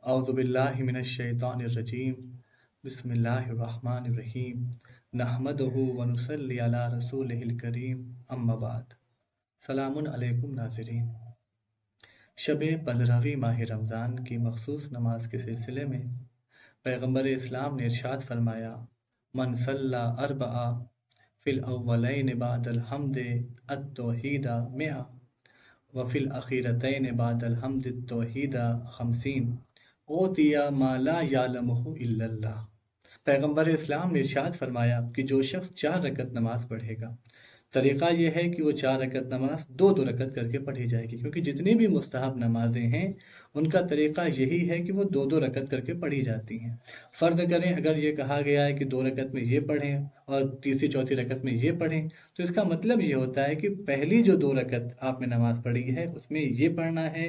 اعوذ باللہ من الشیطان الرجیم بسم اللہ الرحمن الرحیم نحمدہ ونصلی علی رسولہ الکریم اما بعد۔ سلام علیکم ناظرین۔ شب 15ویں ماہ رمضان کی مخصوص نماز کے سلسلے میں پیغمبر اسلام نے ارشاد فرمایا، من صلی اربعا فی الاولین بعد الحمد التوحید 100 وفی الاخیرتین بعد الحمد التوحید 50 اوتی ما لا یعلمہ الا اللہ۔ پیغمبر اسلام نے ارشاد فرمایا کہ جو شخص 4 رکعت نماز پڑھے گا، طریقہ یہ ہے کہ وہ 4 رکعت نماز 2 رکعت کر کے پڑھی جائے گی، کیونکہ جتنی بھی مستحب نمازیں ہیں ان کا طریقہ یہی ہے کہ وہ 2 رکعت کر کے پڑھی جاتی ہیں۔ فرض کریں اگر یہ کہا گیا ہے کہ 2 رکعت میں یہ پڑھیں اور تیسری چوتھی رکعت میں یہ پڑھیں، تو اس کا مطلب یہ ہوتا ہے کہ پہلی جو 2 رکعت آپ نے نماز پڑھی ہے اس میں یہ پڑھنا ہے،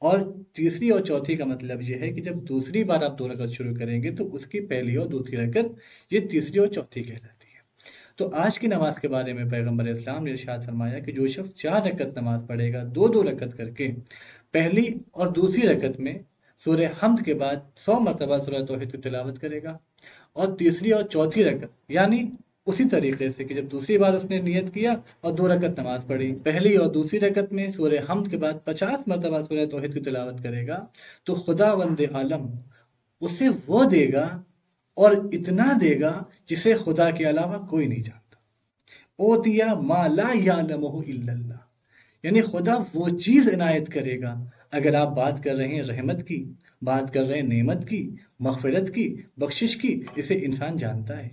اور تیسری اور چوتھی کا مطلب یہ ہے کہ جب دوسری بار آپ 2 رکعت شروع کریں گے تو اس کی پہلی اور دوسری رکعت یہ تیسری اور چوتھی کہلاتی ہے۔ تو آج کی نماز کے بارے میں پیغمبر اسلام نے ارشاد فرمایا کہ جو شخص 4 رکعت نماز پڑھے گا 2 رکعت کر کے، پہلی اور دوسری رکعت میں سورہ حمد کے بعد 100 مرتبہ سورہ توحید کی تلاوت کرے گا، اور تیسری اور چوتھی رکعت یعنی اسی طریقے سے کہ جب دوسری بار اس نے نیت کیا اور 2 رکعت نماز پڑھی، پہلی اور دوسری رکعت میں سورہ حمد کے بعد 50 مرتبہ سورہ توحید کی تلاوت کرے گا، تو خداوند عالم اسے وہ دے گا اور اتنا دے گا جسے خدا کے علاوہ کوئی نہیں جانتا۔ اوتیا ما لا یعلمہ الا اللہ، یعنی خدا وہ چیز عنایت کرے گا۔ اگر آپ بات کر رہے ہیں رحمت کی، بات کر رہے ہیں نعمت کی، مغفرت کی، بخشش کی، اسے انسان جانتا ہے۔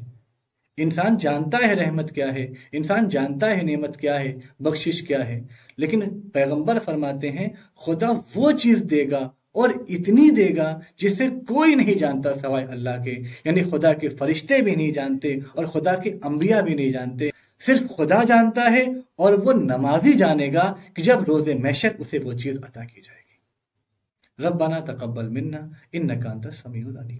انسان جانتا ہے رحمت کیا ہے، انسان جانتا ہے نعمت کیا ہے، بخشش کیا ہے، لیکن پیغمبر فرماتے ہیں خدا وہ چیز دے گا اور اتنی دے گا جسے کوئی نہیں جانتا سوائے اللہ کے، یعنی خدا کے فرشتے بھی نہیں جانتے اور خدا کے انبیاء بھی نہیں جانتے، صرف خدا جانتا ہے، اور وہ نمازی جانے گا کہ جب روز محشر اسے وہ چیز عطا کی جائے گی۔ ربنا تقبل منا انک انت السمیع العلیم۔